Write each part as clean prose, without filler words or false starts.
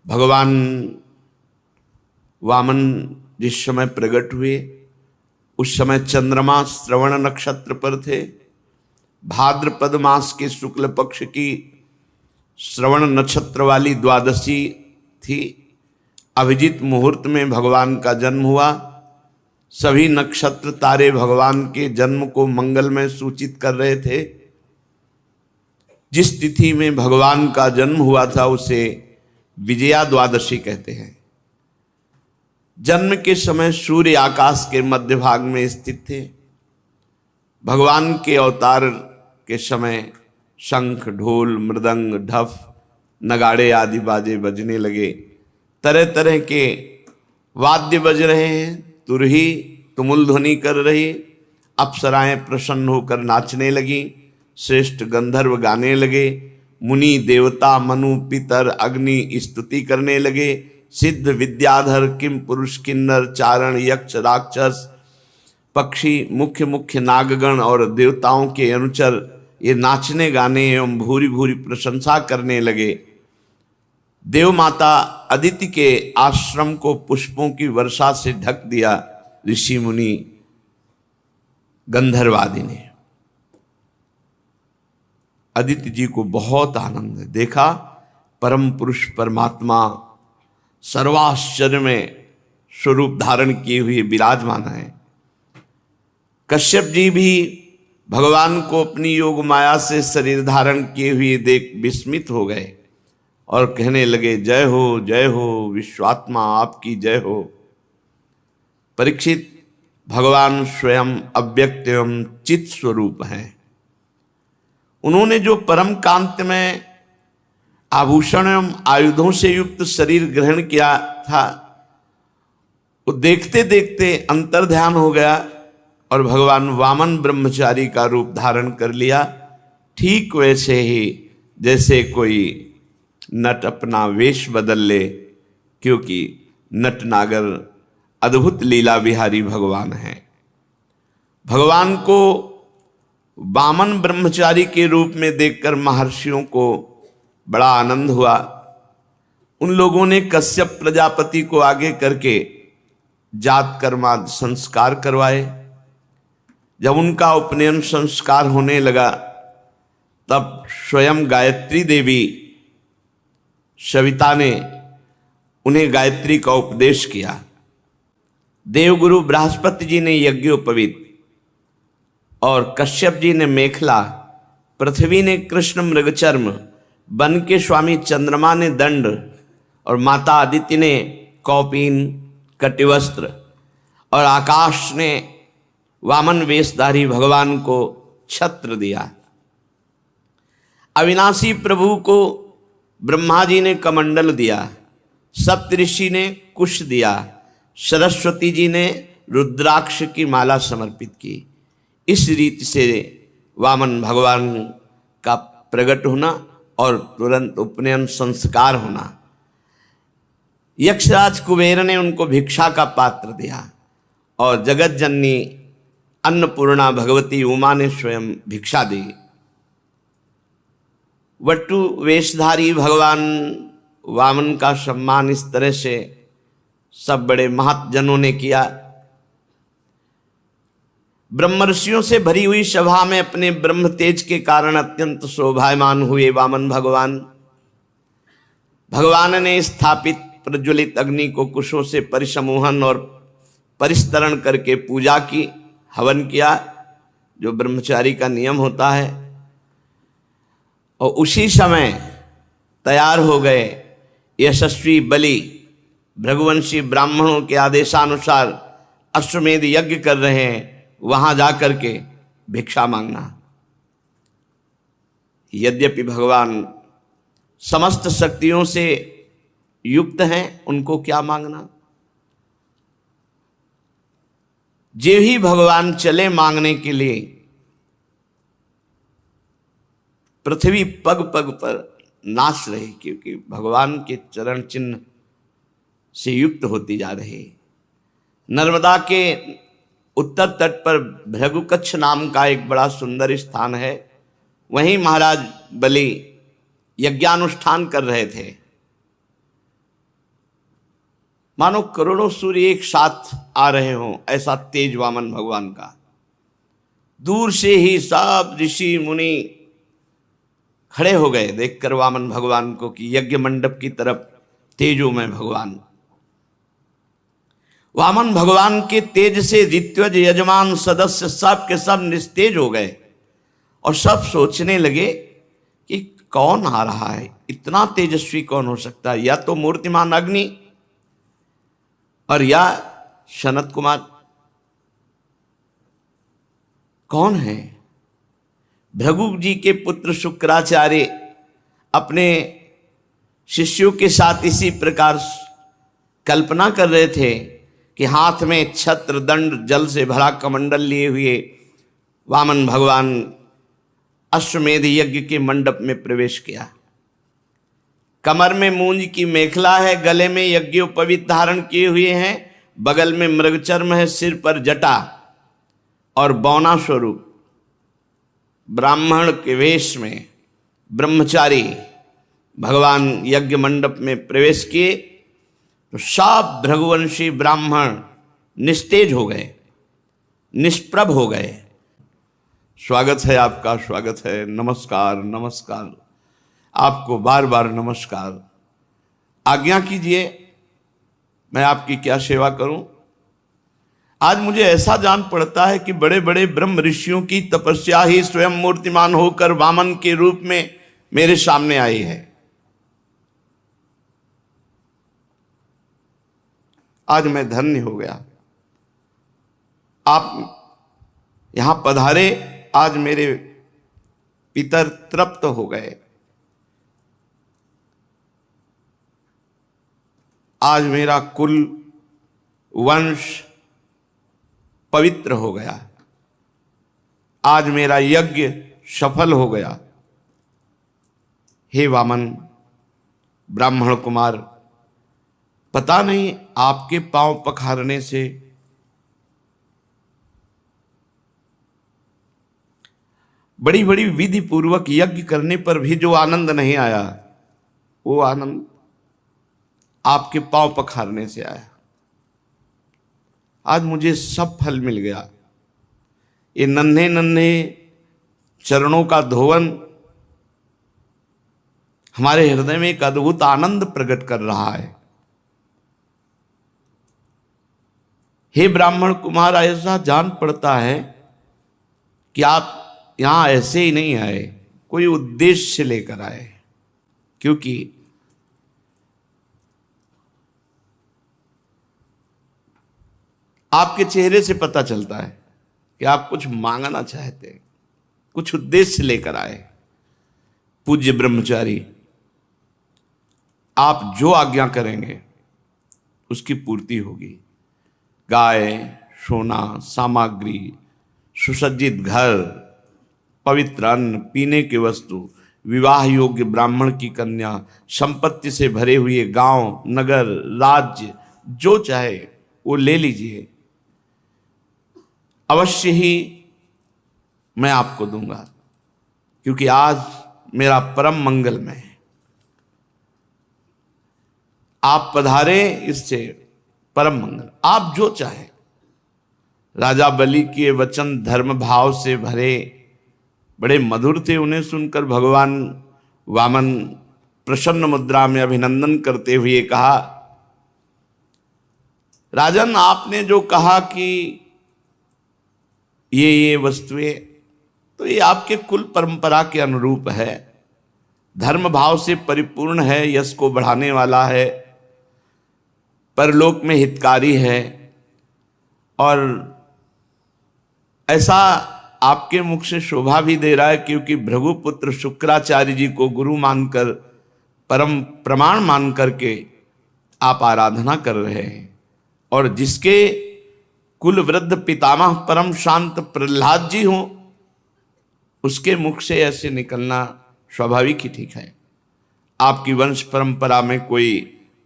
भगवान वामन जिस समय प्रकट हुए उस समय चंद्रमा श्रवण नक्षत्र पर थे। भाद्रपद मास के शुक्ल पक्ष की श्रवण नक्षत्र वाली द्वादशी थी। अभिजीत मुहूर्त में भगवान का जन्म हुआ। सभी नक्षत्र तारे भगवान के जन्म को मंगल में सूचित कर रहे थे। जिस तिथि में भगवान का जन्म हुआ था उसे विजया द्वादशी कहते हैं। जन्म के समय सूर्य आकाश के मध्य भाग में स्थित थे। भगवान के अवतार के समय शंख, ढोल, मृदंग, ढफ, नगाड़े आदि बाजे बजने लगे। तरह तरह के वाद्य बज रहे हैं। तुरही तुमुल ध्वनि कर रही। अप्सराएं प्रसन्न होकर नाचने लगी। श्रेष्ठ गंधर्व गाने लगे। मुनि देवता मनु पितर अग्नि स्तुति करने लगे। सिद्ध विद्याधर किम पुरुष किन्नर चारण यक्ष राक्षस पक्षी मुख्य मुख्य नागगण और देवताओं के अनुचर ये नाचने गाने एवं भूरी भूरी प्रशंसा करने लगे। देव माता अदिति के आश्रम को पुष्पों की वर्षा से ढक दिया। ऋषि मुनि गंधर्वादि ने अदिति जी को बहुत आनंद देखा। परम पुरुष परमात्मा सर्वाश्चर्य में स्वरूप धारण किए हुए विराजमान है। कश्यप जी भी भगवान को अपनी योग माया से शरीर धारण किए हुए देख विस्मित हो गए और कहने लगे, जय हो विश्वात्मा आपकी जय हो। परीक्षित, भगवान स्वयं अव्यक्त एवं चित स्वरूप हैं। उन्होंने जो परम कांत में आभूषण एवं आयुधों से युक्त शरीर ग्रहण किया था वो देखते देखते अंतर्ध्यान हो गया और भगवान वामन ब्रह्मचारी का रूप धारण कर लिया। ठीक वैसे ही जैसे कोई नट अपना वेश बदल ले, क्योंकि नट नागर अद्भुत लीला विहारी भगवान हैं। भगवान को वामन ब्रह्मचारी के रूप में देखकर महर्षियों को बड़ा आनंद हुआ। उन लोगों ने कश्यप प्रजापति को आगे करके जात कर्मादि संस्कार करवाए। जब उनका उपनयन संस्कार होने लगा तब स्वयं गायत्री देवी सविता ने उन्हें गायत्री का उपदेश किया। देवगुरु बृहस्पति जी ने यज्ञोपवीत और कश्यप जी ने मेखला, पृथ्वी ने कृष्ण मृगचर्म, वन के स्वामी चंद्रमा ने दंड और माता आदित्य ने कौपीन कटिवस्त्र और आकाश ने वामन वेशधारी भगवान को छत्र दिया। अविनाशी प्रभु को ब्रह्मा जी ने कमंडल दिया। सप्तऋषि ने कुश दिया। सरस्वती जी ने रुद्राक्ष की माला समर्पित की। इस रीति से वामन भगवान का प्रकट होना और तुरंत उपनयन संस्कार होना। यक्षराज कुबेर ने उनको भिक्षा का पात्र दिया और जगत जननी अन्नपूर्णा भगवती उमा ने स्वयं भिक्षा दी। वटु वेशधारी भगवान वामन का सम्मान इस तरह से सब बड़े महतजनों ने किया। ब्रह्म ऋषियों से भरी हुई सभा में अपने ब्रह्म तेज के कारण अत्यंत शोभायमान हुए वामन भगवान। भगवान ने स्थापित प्रज्वलित अग्नि को कुशों से परिसमूहन और परिस्तरण करके पूजा की, हवन किया, जो ब्रह्मचारी का नियम होता है। और उसी समय तैयार हो गए यशस्वी बलि। भृगुवंशी ब्राह्मणों के आदेशानुसार अश्वमेध यज्ञ कर रहे हैं, वहां जाकर के भिक्षा मांगना। यद्यपि भगवान समस्त शक्तियों से युक्त हैं, उनको क्या मांगना। जे ही भगवान चले मांगने के लिए, पृथ्वी पग पग पर नाच रही, क्योंकि भगवान के चरण चिन्ह से युक्त होती जा रही। नर्मदा के उत्तर तट पर भृगुकच्छ नाम का एक बड़ा सुंदर स्थान है। वहीं महाराज बलि यज्ञानुष्ठान कर रहे थे। मानो करोड़ों सूर्य एक साथ आ रहे हों, ऐसा तेज वामन भगवान का। दूर से ही सब ऋषि मुनि खड़े हो गए देखकर वामन भगवान को कि यज्ञ मंडप की तरफ तेजोमय भगवान। वामन भगवान के तेज से ऋत्विज यजमान सदस्य सब के सब निस्तेज हो गए और सब सोचने लगे कि कौन आ रहा है, इतना तेजस्वी कौन हो सकता है, या तो मूर्तिमान अग्नि और या सनत कुमार। कौन है? भृगु जी के पुत्र शुक्राचार्य अपने शिष्यों के साथ इसी प्रकार कल्पना कर रहे थे कि हाथ में छत्र दंड जल से भरा कमंडल लिए हुए वामन भगवान अश्वमेध यज्ञ के मंडप में प्रवेश किया। कमर में मूंज की मेखला है, गले में यज्ञोपवीत धारण किए हुए हैं, बगल में मृगचर्म है, सिर पर जटा और बौना स्वरूप ब्राह्मण के वेश में ब्रह्मचारी भगवान यज्ञ मंडप में प्रवेश किए तो सब भृगुवंशी ब्राह्मण निस्तेज हो गए, निष्प्रभ हो गए। स्वागत है आपका, स्वागत है, नमस्कार नमस्कार, आपको बार बार नमस्कार। आज्ञा कीजिए, मैं आपकी क्या सेवा करूं। आज मुझे ऐसा जान पड़ता है कि बड़े बड़े ब्रह्म ऋषियों की तपस्या ही स्वयं मूर्तिमान होकर वामन के रूप में मेरे सामने आई है। आज मैं धन्य हो गया, आप यहां पधारे, आज मेरे पितर तृप्त हो गए, आज मेरा कुल वंश पवित्र हो गया, आज मेरा यज्ञ सफल हो गया। हे वामन ब्राह्मण कुमार, पता नहीं आपके पांव पखारने से बड़ी बड़ी विधि पूर्वक यज्ञ करने पर भी जो आनंद नहीं आया, वो आनंद आपके पांव पखारने से आया। आज मुझे सब फल मिल गया। ये नन्हे नन्हे चरणों का धोवन हमारे हृदय में एक अद्भुत आनंद प्रकट कर रहा है। हे ब्राह्मण कुमार, ऐसा जान पड़ता है कि आप यहां ऐसे ही नहीं आए, कोई उद्देश्य लेकर आए, क्योंकि आपके चेहरे से पता चलता है कि आप कुछ मांगना चाहते हैं, कुछ उद्देश्य लेकर आए। पूज्य ब्रह्मचारी, आप जो आज्ञा करेंगे उसकी पूर्ति होगी। गाय, सोना, सामग्री, सुसज्जित घर, पवित्र अन्न, पीने की वस्तु, विवाह योग्य ब्राह्मण की कन्या, संपत्ति से भरे हुए गांव, नगर, राज्य, जो चाहे वो ले लीजिए, अवश्य ही मैं आपको दूंगा, क्योंकि आज मेरा परम मंगलमय है। आप पधारे, इससे परम मंगल। आप जो चाहे। राजा बलि के वचन धर्म भाव से भरे, बड़े मधुर थे। उन्हें सुनकर भगवान वामन प्रसन्न मुद्रा में अभिनंदन करते हुए कहा, राजन, आपने जो कहा कि ये वस्तुएं, तो ये आपके कुल परंपरा के अनुरूप है, धर्म भाव से परिपूर्ण है, यश को बढ़ाने वाला है, परलोक में हितकारी है, और ऐसा आपके मुख से शोभा भी दे रहा है, क्योंकि भृगुपुत्र शुक्राचार्य जी को गुरु मानकर, परम प्रमाण मान करके आप आराधना कर रहे हैं, और जिसके कुल वृद्ध पितामह परम शांत प्रहलाद जी हों, उसके मुख से ऐसे निकलना स्वाभाविक ही ठीक है। आपकी वंश परंपरा में कोई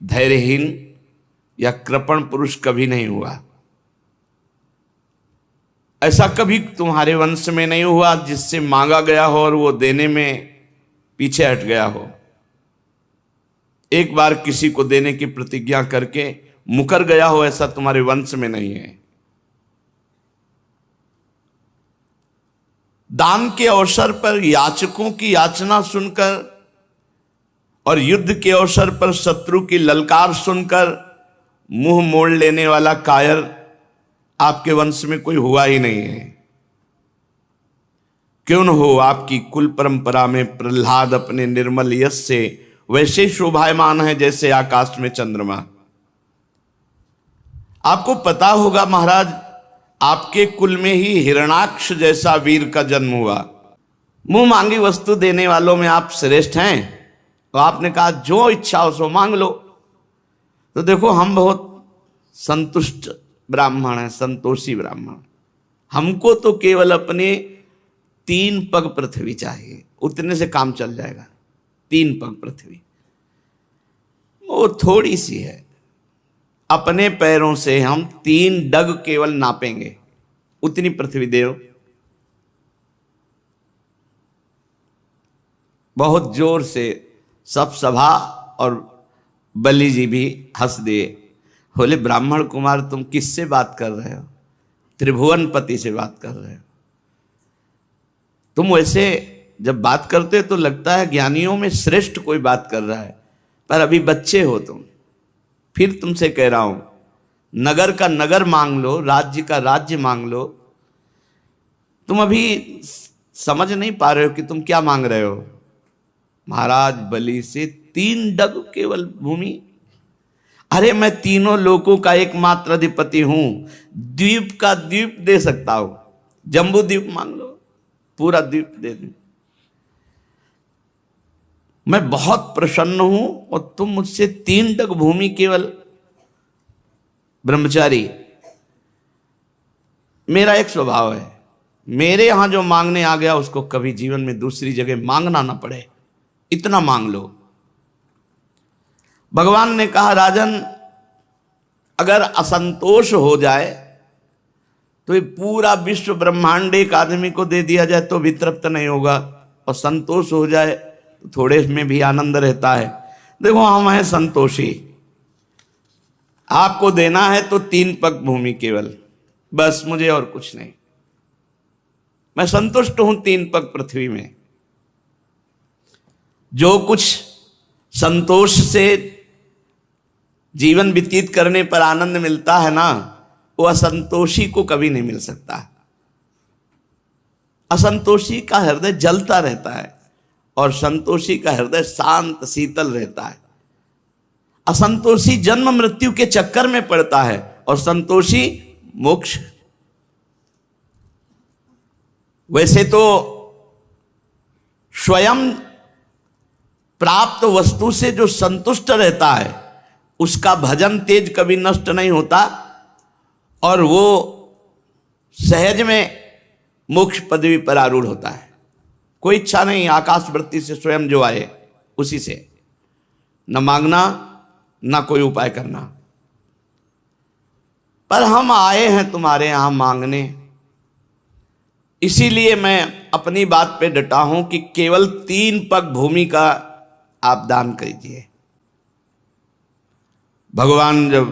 धैर्यहीन या कृपण पुरुष कभी नहीं हुआ। ऐसा कभी तुम्हारे वंश में नहीं हुआ जिससे मांगा गया हो और वो देने में पीछे हट गया हो। एक बार किसी को देने की प्रतिज्ञा करके मुकर गया हो ऐसा तुम्हारे वंश में नहीं है। दान के अवसर पर याचकों की याचना सुनकर और युद्ध के अवसर पर शत्रु की ललकार सुनकर मुंह मोड़ लेने वाला कायर आपके वंश में कोई हुआ ही नहीं है। क्यों न हो, आपकी कुल परंपरा में प्रहलाद अपने निर्मल यश से वैसे शोभायमान है जैसे आकाश में चंद्रमा। आपको पता होगा महाराज, आपके कुल में ही हिरणाक्ष जैसा वीर का जन्म हुआ। मुंह मांगी वस्तु देने वालों में आप श्रेष्ठ हैं। तो आपने कहा जो इच्छा हो सो मांग लो। तो देखो, हम बहुत संतुष्ट ब्राह्मण हैं, संतोषी ब्राह्मण। हमको तो केवल अपने 3 पग पृथ्वी चाहिए, उतने से काम चल जाएगा। 3 पग पृथ्वी वो थोड़ी सी है। अपने पैरों से हम 3 डग केवल नापेंगे, उतनी पृथ्वी दे दो। बहुत जोर से सब सभा और बलि जी भी हंस दिए। बोले ब्राह्मण कुमार, तुम किससे बात कर रहे हो? त्रिभुवन पति से बात कर रहे हो। तुम वैसे जब बात करते हो तो लगता है ज्ञानियों में श्रेष्ठ कोई बात कर रहा है, पर अभी बच्चे हो तुम। फिर तुमसे कह रहा हूं, नगर का नगर मांग लो, राज्य का राज्य मांग लो। तुम अभी समझ नहीं पा रहे हो कि तुम क्या मांग रहे हो। महाराज बलि से 3 डग केवल भूमि। अरे मैं तीनों लोकों का एकमात्र अधिपति हूं, द्वीप का द्वीप दे सकता हूं। जम्बू द्वीप मांग लो, पूरा द्वीप दे दूं। मैं बहुत प्रसन्न हूं और तुम मुझसे 3 डग भूमि केवल। ब्रह्मचारी, मेरा एक स्वभाव है, मेरे यहां जो मांगने आ गया उसको कभी जीवन में दूसरी जगह मांगना ना पड़े, इतना मांग लो। भगवान ने कहा, राजन अगर असंतोष हो जाए तो ये पूरा विश्व ब्रह्मांड एक आदमी को दे दिया जाए तो भी तृप्त नहीं होगा, और संतोष हो जाए तो थोड़े में भी आनंद रहता है। देखो, हम हैं संतोषी। आपको देना है तो 3 पग भूमि केवल, बस, मुझे और कुछ नहीं। मैं संतुष्ट हूं 3 पग पृथ्वी में। जो कुछ संतोष से जीवन व्यतीत करने पर आनंद मिलता है ना, वो असंतोषी को कभी नहीं मिल सकता। असंतोषी का हृदय जलता रहता है और संतोषी का हृदय शांत शीतल रहता है। असंतोषी जन्म मृत्यु के चक्कर में पड़ता है और संतोषी मोक्ष। वैसे तो स्वयं प्राप्त वस्तु से जो संतुष्ट रहता है उसका भजन तेज कभी नष्ट नहीं होता और वो सहज में मोक्ष पदवी पर आरूढ़ होता है। कोई इच्छा नहीं, आकाश वृत्ति से स्वयं जो आए उसी से, न मांगना न कोई उपाय करना। पर हम आए हैं तुम्हारे यहां मांगने, इसीलिए मैं अपनी बात पे डटा हूं कि केवल 3 पग भूमि का आप दान कीजिए। भगवान जब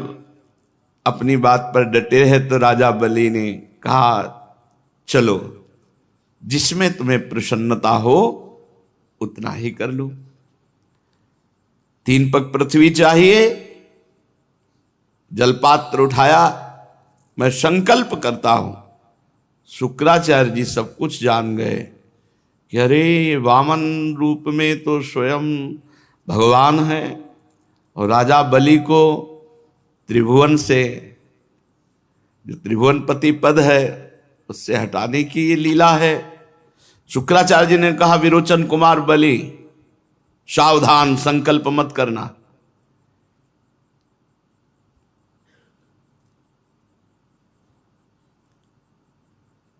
अपनी बात पर डटे हैं तो राजा बलि ने कहा, चलो जिसमें तुम्हें प्रसन्नता हो उतना ही कर लो। 3 पग पृथ्वी चाहिए। जलपात्र उठाया, मैं संकल्प करता हूं। शुक्राचार्य जी सब कुछ जान गए कि अरे वामन रूप में तो स्वयं भगवान है और राजा बलि को त्रिभुवन से, जो त्रिभुवनपति पद है उससे हटाने की ये लीला है। शुक्राचार्य जी ने कहा, विरोचन कुमार बलि सावधान, संकल्प मत करना।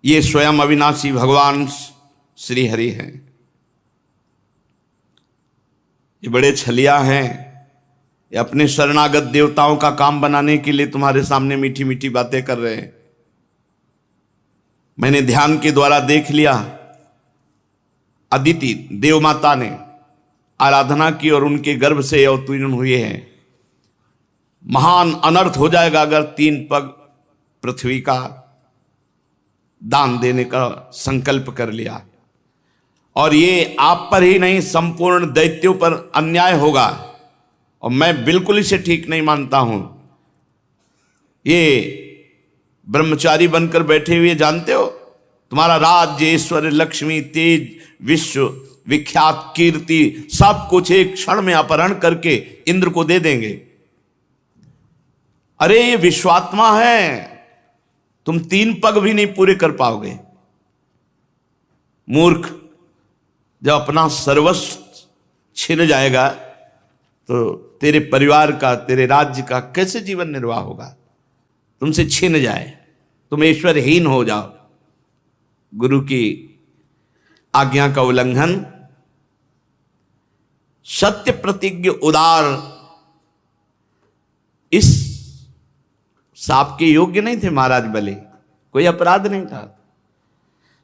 ये स्वयं अविनाशी भगवान श्री हरि हैं। ये बड़े छलिया हैं, ये अपने शरणागत देवताओं का काम बनाने के लिए तुम्हारे सामने मीठी मीठी बातें कर रहे हैं। मैंने ध्यान के द्वारा देख लिया, अदिति देव माता ने आराधना की और उनके गर्भ से अवतीर्ण हुए हैं। महान अनर्थ हो जाएगा अगर 3 पग पृथ्वी का दान देने का संकल्प कर लिया। और ये आप पर ही नहीं, संपूर्ण दैत्यों पर अन्याय होगा, और मैं बिल्कुल इसे ठीक नहीं मानता हूं। ये ब्रह्मचारी बनकर बैठे हुए, जानते हो, तुम्हारा राज्य, ऐश्वर्य, लक्ष्मी, तेज, विश्व विख्यात कीर्ति, सब कुछ एक क्षण में अपहरण करके इंद्र को दे देंगे। अरे ये विश्वात्मा है, तुम 3 पग भी नहीं पूरे कर पाओगे। मूर्ख, जब अपना सर्वस्व छिन जाएगा तो तेरे परिवार का, तेरे राज्य का कैसे जीवन निर्वाह होगा? तुमसे छिन जाए, तुम ऐश्वर्यहीन हो जाओ, गुरु की आज्ञा का उल्लंघन। सत्य प्रतिज्ञ उदार इस साप के योग्य नहीं थे महाराज बलि, कोई अपराध नहीं था।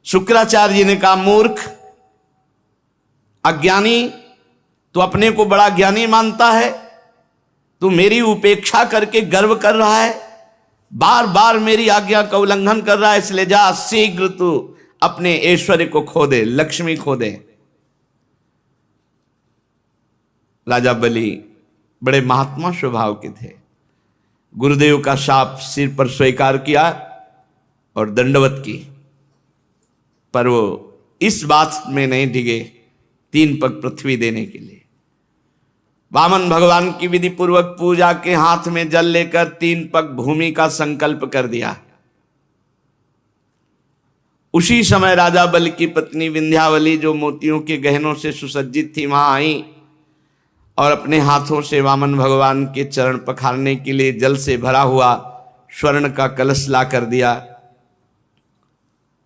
शुक्राचार्य जी ने कहा, मूर्ख, अज्ञानी, तू अपने को बड़ा ज्ञानी मानता है, तू मेरी उपेक्षा करके गर्व कर रहा है, बार बार मेरी आज्ञा का उल्लंघन कर रहा है, इसलिए जा शीघ्र तू अपने ऐश्वर्य को खो दे, लक्ष्मी खो दे। राजा बलि बड़े महात्मा स्वभाव के थे, गुरुदेव का शाप सिर पर स्वीकार किया और दंडवत की, पर वो इस बात में नहीं डिगे 3 पग पृथ्वी देने के लिए। वामन भगवान की विधि पूर्वक पूजा के हाथ में जल लेकर 3 पग भूमि का संकल्प कर दिया। उसी समय राजा बलि की पत्नी विंध्यावली, जो मोतियों के गहनों से सुसज्जित थी, वहां आई और अपने हाथों से वामन भगवान के चरण पखारने के लिए जल से भरा हुआ स्वर्ण का कलश ला कर दिया।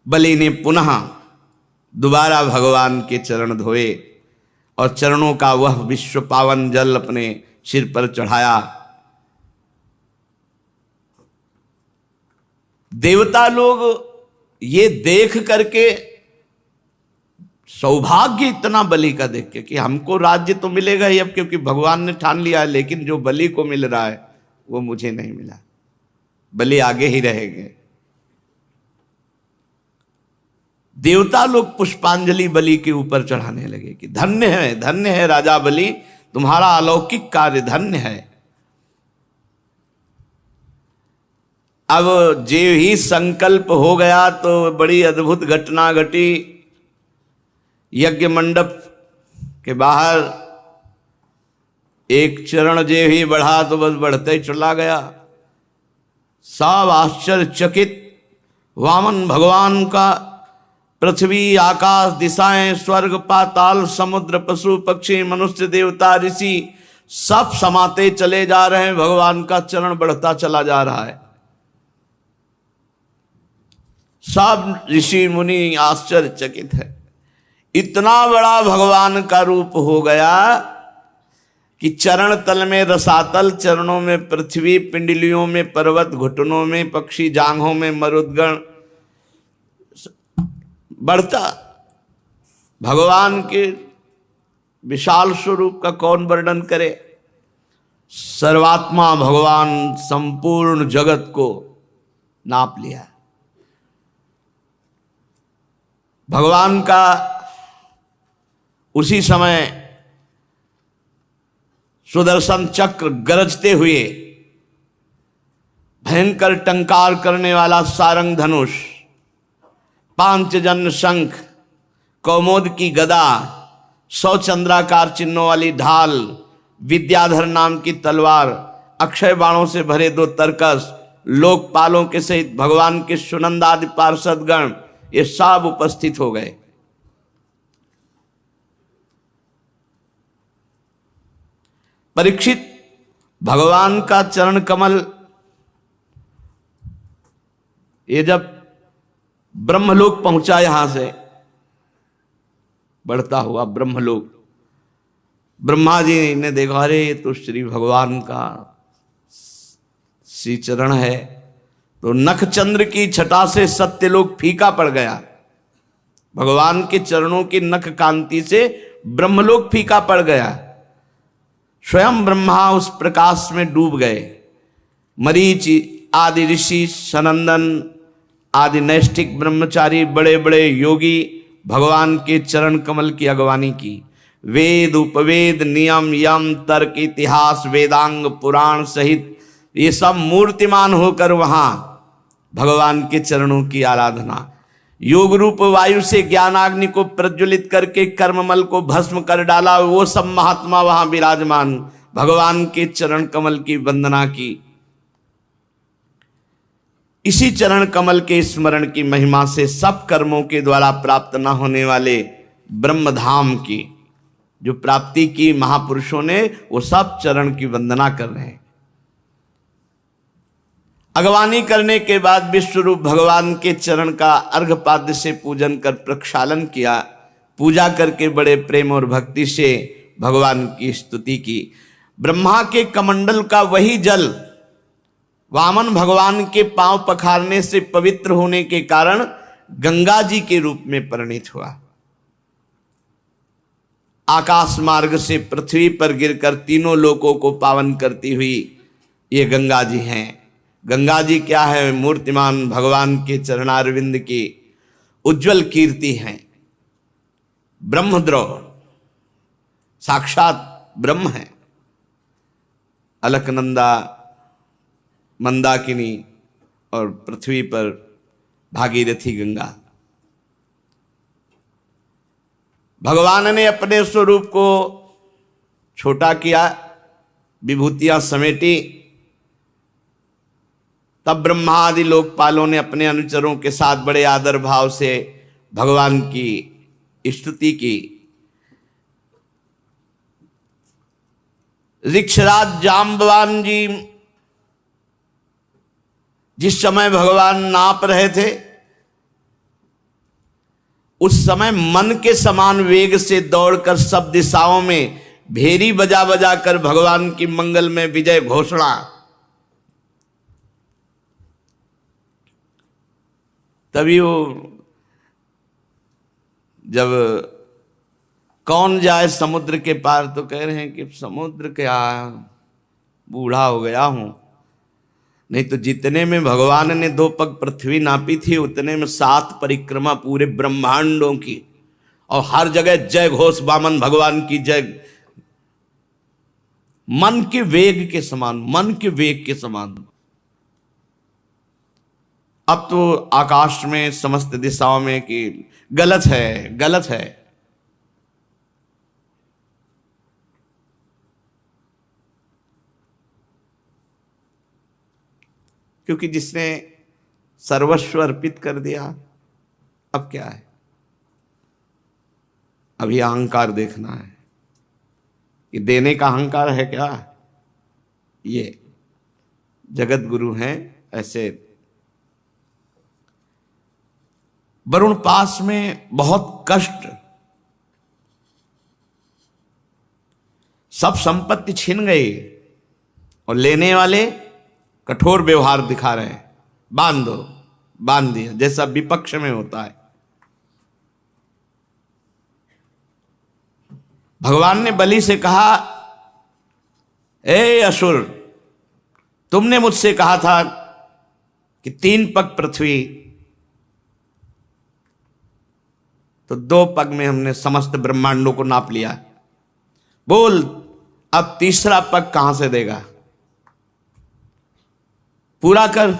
बलि ने पुनः दोबारा भगवान के चरण धोए और चरणों का वह विश्व पावन जल अपने सिर पर चढ़ाया। देवता लोग ये देख करके, सौभाग्य इतना बलि का देख के कि हमको राज्य तो मिलेगा ही अब, क्योंकि भगवान ने ठान लिया है, लेकिन जो बलि को मिल रहा है वो मुझे नहीं मिला, बलि आगे ही रहेंगे। देवता लोग पुष्पांजलि बलि के ऊपर चढ़ाने लगे कि धन्य है राजा बलि, तुम्हारा अलौकिक कार्य धन्य है। अब जे ही संकल्प हो गया तो बड़ी अद्भुत घटना घटी। यज्ञ मंडप के बाहर एक चरण जे ही बढ़ा तो बस बढ़ते ही चला गया। सब आश्चर्यचकित, वामन भगवान का पृथ्वी, आकाश, दिशाएं, स्वर्ग, पाताल, समुद्र, पशु पक्षी, मनुष्य, देवता, ऋषि सब समाते चले जा रहे हैं, भगवान का चरण बढ़ता चला जा रहा है। सब ऋषि मुनि आश्चर्यचकित है, इतना बड़ा भगवान का रूप हो गया कि चरण तल में रसातल, चरणों में पृथ्वी, पिंडलियों में पर्वत, घुटनों में पक्षी, जांघों में मरुदगण, बढ़ता। भगवान के विशाल स्वरूप का कौन वर्णन करे। सर्वात्मा भगवान संपूर्ण जगत को नाप लिया। भगवान का उसी समय सुदर्शन चक्र गरजते हुए, भयंकर टंकार करने वाला सारंग धनुष, पांचजन्य शंख, कौमोद की गदा, 100 चंद्राकार चिन्हों वाली ढाल, विद्याधर नाम की तलवार, अक्षय बाणों से भरे 2 तरकस, लोकपालों के सहित भगवान के सुनंदादि पार्षदगण, ये सब उपस्थित हो गए। परीक्षित, भगवान का चरण कमल ये जब ब्रह्मलोक पहुंचा, यहां से बढ़ता हुआ ब्रह्मलोक, ब्रह्मा जी ने देखा, अरे ये तो श्री भगवान का श्री चरण है। तो नखचंद्र की छटा से सत्यलोक फीका पड़ गया। भगवान के चरणों की नख कांति से ब्रह्मलोक फीका पड़ गया। स्वयं ब्रह्मा उस प्रकाश में डूब गए। मरीचि आदि ऋषि, सनंदन आदि नैष्ठिक ब्रह्मचारी, बड़े बड़े योगी भगवान के चरण कमल की अगवानी की। वेद उपवेद नियम यम तर्क इतिहास वेदांग पुराण सहित ये सब मूर्तिमान होकर वहां भगवान के चरणों की आराधना। योग रूप वायु से ज्ञानाग्नि को प्रज्वलित करके कर्ममल को भस्म कर डाला, वो सब महात्मा वहां विराजमान भगवान के चरण कमल की वंदना की। इसी चरण कमल के स्मरण की महिमा से सब कर्मों के द्वारा प्राप्त न होने वाले ब्रह्मधाम की जो प्राप्ति की महापुरुषों ने, वो सब चरण की वंदना कर रहे हैं। अगवानी करने के बाद विश्वरूप भगवान के चरण का अर्घपाद्य से पूजन कर प्रक्षालन किया। पूजा करके बड़े प्रेम और भक्ति से भगवान की स्तुति की। ब्रह्मा के कमंडल का वही जल वामन भगवान के पांव पखारने से पवित्र होने के कारण गंगा जी के रूप में परिणित हुआ। आकाश मार्ग से पृथ्वी पर गिरकर तीनों लोकों को पावन करती हुई ये गंगा जी हैं। गंगा जी क्या है? मूर्तिमान भगवान के चरणारविंद की उज्जवल कीर्ति हैं। ब्रह्मद्रोह साक्षात ब्रह्म है। अलकनंदा, मंदाकिनी और पृथ्वी पर भागीरथी गंगा। भगवान ने अपने स्वरूप को छोटा किया, विभूतियां समेटी, तब ब्रह्मा आदि लोकपालों ने अपने अनुचरों के साथ बड़े आदर भाव से भगवान की स्तुति की। ऋक्षराज जाम्बवान जी जिस समय भगवान नाप रहे थे, उस समय मन के समान वेग से दौड़कर सब दिशाओं में भेरी बजा बजा कर भगवान की मंगल में विजय घोषणा। तभी वो जब कौन जाए समुद्र के पार, तो कह रहे हैं कि समुद्र क्या, बूढ़ा हो गया हूं। नहीं तो जितने में भगवान ने 2 पग पृथ्वी नापी थी, उतने में 7 परिक्रमा पूरे ब्रह्मांडों की, और हर जगह जय घोष वामन भगवान की जय। मन के वेग के समान, मन के वेग के समान। अब तो आकाश में समस्त दिशाओं में कि गलत है, गलत है। क्योंकि जिसने सर्वस्व अर्पित कर दिया, अब क्या है? अभी अहंकार देखना है कि देने का अहंकार है क्या? ये जगत गुरु हैं ऐसे। वरुण पास में बहुत कष्ट, सब संपत्ति छिन गई और लेने वाले कठोर व्यवहार दिखा रहे हैं। बांध दो, बांध दिया, जैसा विपक्ष में होता है। भगवान ने बलि से कहा, ए असुर, तुमने मुझसे कहा था कि 3 पग पृथ्वी, तो 2 पग में हमने समस्त ब्रह्मांडों को नाप लिया। बोल अब तीसरा पग कहां से देगा? पूरा कर।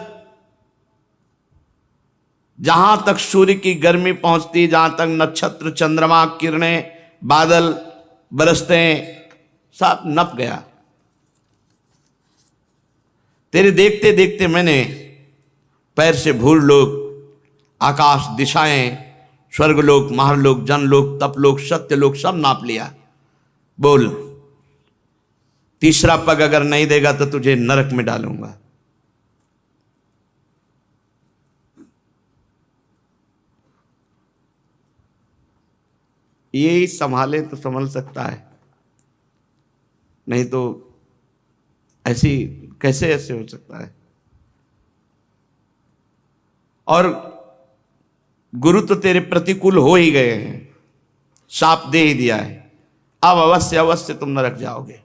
जहां तक सूर्य की गर्मी पहुंचती, जहां तक नक्षत्र चंद्रमा किरणें बादल बरसते, सब नप गया। तेरे देखते देखते मैंने पैर से भूल लोक, आकाश, दिशाएं, स्वर्गलोक, महारलोक, जनलोक, तपलोक, सत्यलोक सब नाप लिया। बोल तीसरा पग अगर नहीं देगा तो तुझे नरक में डालूंगा। ये संभाले तो संभल सकता है, नहीं तो ऐसी कैसे ऐसे हो सकता है। और गुरु तो तेरे प्रतिकूल हो ही गए हैं, शाप दे ही दिया है, अब अवश्य अवश्य तुम नरक जाओगे।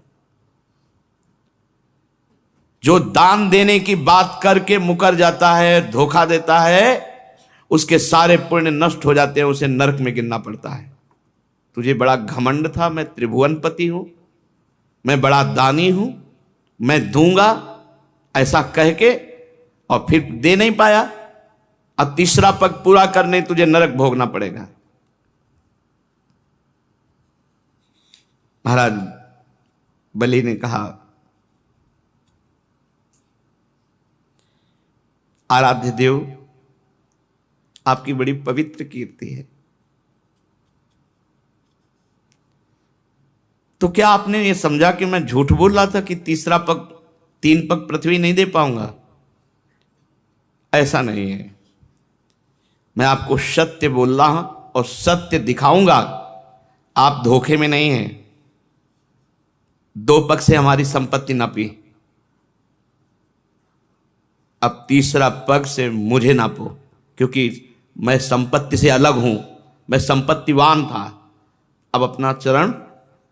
जो दान देने की बात करके मुकर जाता है, धोखा देता है, उसके सारे पुण्य नष्ट हो जाते हैं, उसे नरक में गिरना पड़ता है। तुझे बड़ा घमंड था, मैं त्रिभुवनपति हूं, मैं बड़ा दानी हूं, मैं दूंगा, ऐसा कह के, और फिर दे नहीं पाया। अब तीसरा पग पूरा करने तुझे नरक भोगना पड़ेगा। महाराज बलि ने कहा, आराध्य देव, आपकी बड़ी पवित्र कीर्ति है, तो क्या आपने ये समझा कि मैं झूठ बोल रहा था कि तीसरा पग, 3 पग पृथ्वी नहीं दे पाऊंगा? ऐसा नहीं है, मैं आपको सत्य बोल रहा हूं और सत्य दिखाऊंगा। आप धोखे में नहीं हैं। 2 पग से हमारी संपत्ति नापी, अब तीसरा पग से मुझे नापो, क्योंकि मैं संपत्ति से अलग हूं, मैं संपत्तिवान था। अब अपना चरण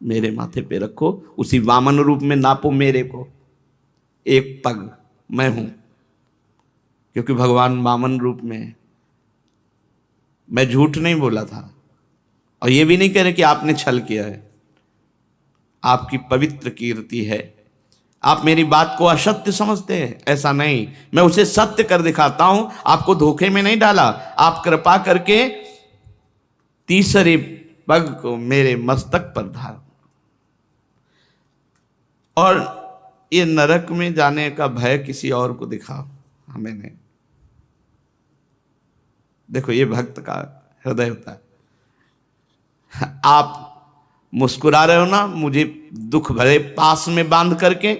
मेरे माथे पे रखो, उसी वामन रूप में नापो मेरे को। 1 पग मैं हूं, क्योंकि भगवान वामन रूप में है। मैं झूठ नहीं बोला था, और ये भी नहीं कह रहे कि आपने छल किया है। आपकी पवित्र कीर्ति है। आप मेरी बात को असत्य समझते हैं, ऐसा नहीं, मैं उसे सत्य कर दिखाता हूं। आपको धोखे में नहीं डाला। आप कृपा करके तीसरे पग को मेरे मस्तक पर धार, और ये नरक में जाने का भय किसी और को दिखाओ, हमें नहीं। देखो, ये भक्त का हृदय होता है। आप मुस्कुरा रहे हो ना, मुझे दुख भरे पास में बांध करके,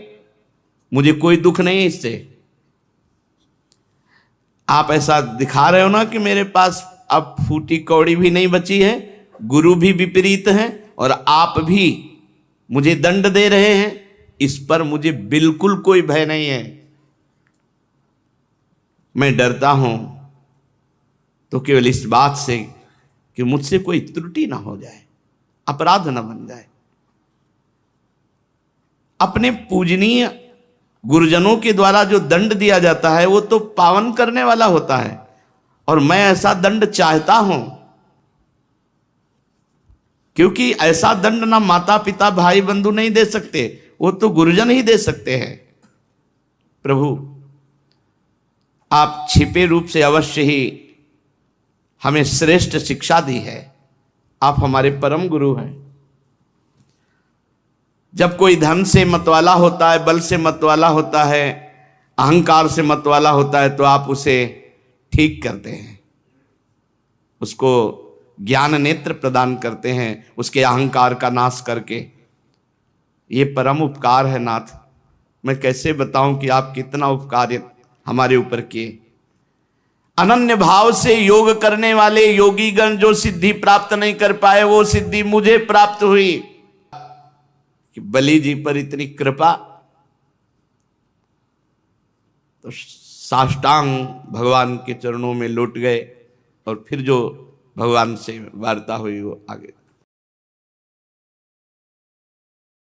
मुझे कोई दुख नहीं है इससे। आप ऐसा दिखा रहे हो ना कि मेरे पास अब फूटी कौड़ी भी नहीं बची है, गुरु भी विपरीत हैं, और आप भी मुझे दंड दे रहे हैं, इस पर मुझे बिल्कुल कोई भय नहीं है। मैं डरता हूं तो केवल इस बात से कि मुझसे कोई त्रुटि ना हो जाए, अपराध ना बन जाए। अपने पूजनीय गुरुजनों के द्वारा जो दंड दिया जाता है वो तो पावन करने वाला होता है, और मैं ऐसा दंड चाहता हूं, क्योंकि ऐसा दंड ना माता पिता भाई बंधु नहीं दे सकते, वो तो गुरुजन ही दे सकते हैं। प्रभु, आप छिपे रूप से अवश्य ही हमें श्रेष्ठ शिक्षा दी है। आप हमारे परम गुरु हैं। जब कोई धन से मतवाला होता है, बल से मतवाला होता है, अहंकार से मतवाला होता है, तो आप उसे ठीक करते हैं, उसको ज्ञान नेत्र प्रदान करते हैं, उसके अहंकार का नाश करके। ये परम उपकार है नाथ। मैं कैसे बताऊं कि आप कितना उपकार हमारे ऊपर किए। अनन्य भाव से योग करने वाले योगीगण जो सिद्धि प्राप्त नहीं कर पाए, वो सिद्धि मुझे प्राप्त हुई। कि बलि जी पर इतनी कृपा, तो साष्टांग भगवान के चरणों में लौट गए, और फिर जो भगवान से वार्ता हुई वो आगे।